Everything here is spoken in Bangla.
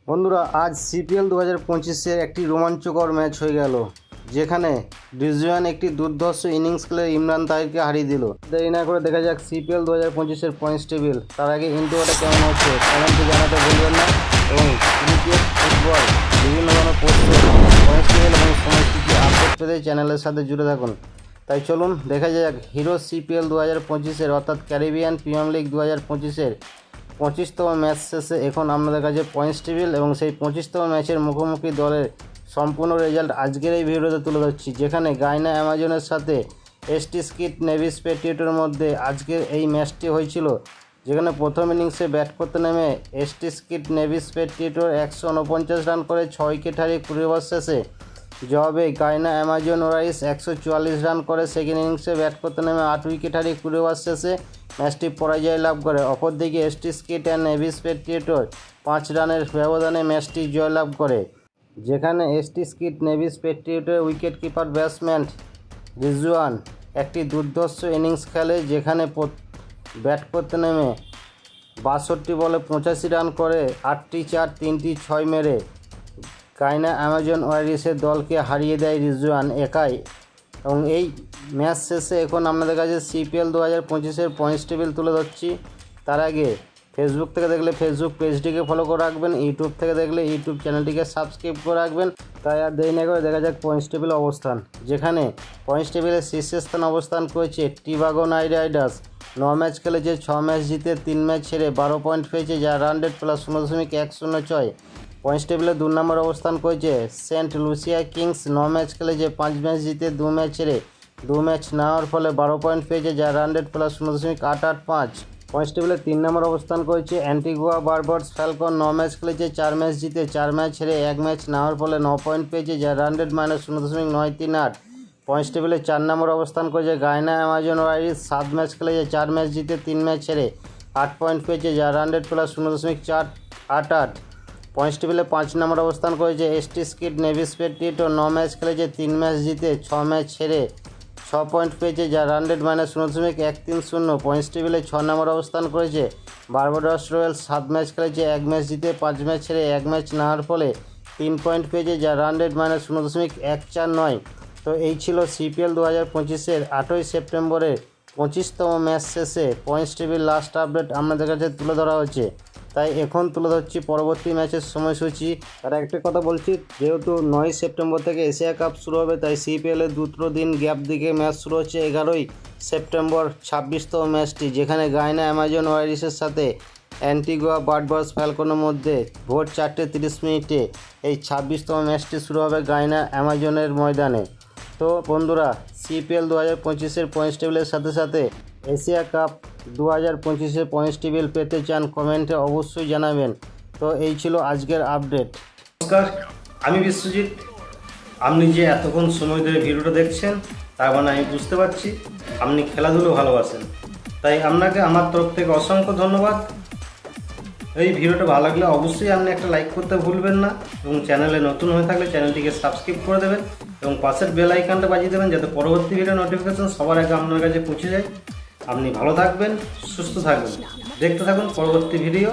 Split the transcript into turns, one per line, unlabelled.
বন্ধুরা, আজ সিপিএল 2025-এর একটি রোমাঞ্চকর ম্যাচ হয়ে গেল, যেখানে রিজওয়ান একটি দুর্ধর্ষ ইনিংস খেলে ইমরান তাহিরকে হারিয়ে দিল। দেরি না করে দেখা যাক সিপিএল 2025-এর পয়েন্টস টেবিল। তার আগে ইন্ট্রোটা কেমন হচ্ছে কমেন্টে জানাতে ভুলবেন না। এবং ক্রিকেট, ফুটবল, বিভিন্ন ধরনের পোস্ট, পয়েন্টস টেবিল এবং সময়সূচি আপডেট পেতে চ্যানেলের সাথে জুড়ে থাকুন। তাই চলুন দেখা যাক হিরো সিপিএল 2025-এর অর্থাৎ ক্যারিবিয়ান প্রিমিয়ার লিগ 2025-এর 25তম ম্যাচ শেষে এখন আপনাদের কাছে পয়েন্টস টেবিল এবং সেই 25তম ম্যাচের মুখোমুখি দলের সম্পূর্ণ রেজাল্ট আজকের এই ভিডিওতে তুলে ধরছি, যেখানে গায়না অ্যামাজনের সাথে এসটি স্কিট নেভিস পেট্রিয়টের মধ্যে আজকের এই ম্যাচটি হয়েছিল। যেখানে প্রথম ইনিংসে ব্যাট করতে নেমে এসটি স্কিট নেভিস পেট্রিয়টের 149 রান করে 6 উইকেট হারিয়ে 20 ওভার শেষে জবাবে গায়না অ্যামাজন ওরাইস 144 রান করে সেকেন্ড ইনিংসে ব্যাট করতে নেমে 8 উইকেট হারিয়ে 20 ওভার শেষে ম্যাচটি পরাজয় লাভ করে। অপরদিকে এসটি স্কিট অ্যান্ড নেভিস পেট্রিয়টের 5 রানের ব্যবধানে ম্যাচটি জয়লাভ করে, যেখানে এসটি স্কিট নেভিস পেট্রিয়টের উইকেট কিপার ব্যাটসম্যান রিজওয়ান একটি দুর্ধর্ষ ইনিংস খেলে, যেখানে ব্যাট করতে নেমে 62 বলে 85 রান করে 8টি 4 3টি 6 মেরে গায়না অ্যামাজন ওয়ারিসের দলকে হারিয়ে দেয় রিজওয়ান একাই। এবং এই ম্যাচ শেষে এখন আপনাদের কাছে সিপিএল 2025-এর পয়েন্টস টেবিল তুলে ধরছি। তার আগে ফেসবুক থেকে দেখলে ফেসবুক পেজটিকে ফলো করে রাখবেন, ইউটিউব থেকে দেখলে ইউটিউব চ্যানেলটিকে সাবস্ক্রাইব করে রাখবেন। তাই আর দেরি না করে দেখা যাক পয়েন্টস টেবিল অবস্থান, যেখানে পয়েন্টস টেবিলের শীর্ষস্থান অবস্থান করেছে টিবাগো নাইট রাইডার্স। 9 ম্যাচ খেলেছে, 6 ম্যাচ জিতে 3 ম্যাচ ছেড়ে 12 পয়েন্ট পেয়েছে, যার রান রেট প্লাস 0.106। পয়েন্টস টেবিলে 2 নম্বর অবস্থান করেছে সেন্ট লুসিয়া কিংস। 9 ম্যাচ খেলেছে, 5 ম্যাচ জিতে 2 ম্যাচ ছেড়ে 2 ম্যাচ না হওয়ার ফলে 12 পয়েন্ট পেয়েছে, যার রান রেট প্লাস 0.885। পয়েন্টস টেবিলে 3 নম্বর অবস্থান করেছে অ্যান্টিগুয়া বারবাডস ফ্যালকন। 9 ম্যাচ খেলেছে, 4 ম্যাচ জিতে 4 ম্যাচ ছেড়ে 1 ম্যাচ না হওয়ার ফলে 9 পয়েন্ট পেয়েছে, যার রান রেট মাইনাস 0.938। পয়েন্টস টেবিলে 4 নম্বর অবস্থান করেছে গায়না অ্যামাজন ওয়ারিস। 7 ম্যাচ খেলেছে, 4 ম্যাচ জিতে 3 ম্যাচ ছেড়ে 8 পয়েন্ট পেয়েছে, যার রান রেট প্লাস 0.488। পয়েন্টস টেবিলে 5 নম্বর অবস্থান করেছে এসটি স্কিট নেভিস পেট্রিয়ট। 9 ম্যাচ খেলেছে, 3 ম্যাচ জিতে 6 ম্যাচ ছেড়ে 6 পয়েন্ট পেয়েছে, যার রান রেট মাইনাস 0.130। পয়েন্টস টেবিলে 6 নম্বর অবস্থান করেছে বারবাডোস রয়্যালস। 7 ম্যাচ খেলেছে, 1 ম্যাচ জিতে 5 ম্যাচ ছেড়ে 1 ম্যাচ না হওয়ার ফলে 3 পয়েন্ট পেয়েছে, যার রান রেট মাইনাস 0.149। তো এই ছিল সিপিএল 2025-এর 8ই সেপ্টেম্বরের 25তম ম্যাচ শেষে পয়েন্টস টেবিল লাস্ট আপডেট আপনাদের কাছে তুলে ধরা হচ্ছে। তাই এখন তুলে ধরছি পরবর্তী ম্যাচের সময়সূচি। আর একটা কথা বলছি, যেহেতু 9ই সেপ্টেম্বর থেকে এশিয়া কাপ শুরু হবে, তাই সিপিএলের 2 দিন গ্যাপ দিকে ম্যাচ শুরু হচ্ছে 11ই সেপ্টেম্বর 26তম ম্যাচটি, যেখানে গায়না অ্যামাজন ওয়ারিসের সাথে অ্যান্টিগুয়া বারবাডস ফ্যালকনের মধ্যে ভোর 4:30 এই 26তম ম্যাচটি শুরু হবে গায়না অ্যামাজনের ময়দানে। তো বন্ধুরা, সিপিএল 2025-এর পয়েন্টস টেবিলের সাথে সাথে এশিয়া কাপ 2025-এর পয়েন্টস টেবিল পেতে চান কমেন্টে অবশ্যই জানাবেন। তো এই ছিল আজকের আপডেট।
নমস্কার, আমি বিশ্বজিৎ। আপনি যে এতক্ষণ সময় ধরে ভিডিওটা দেখছেন, তার মানে আমি বুঝতে পারছি আপনি খেলাধুলো ভালোবাসেন। তাই আপনাকে আমার তরফ থেকে অসংখ্য ধন্যবাদ। এই ভিডিওটা ভালো লাগলে অবশ্যই আপনি একটা লাইক করতে ভুলবেন না, এবং চ্যানেলে নতুন হয়ে থাকলে চ্যানেলটিকে সাবস্ক্রাইব করে দেবেন এবং পাশের বেল আইকনটা বাজিয়ে দেবেন, যাতে পরবর্তী ভিডিও নোটিফিকেশন সবার আগে আপনার কাছে পৌঁছে যায়। আপনি ভালো থাকবেন, সুস্থ থাকবেন, দেখতে থাকুন পরবর্তী ভিডিও।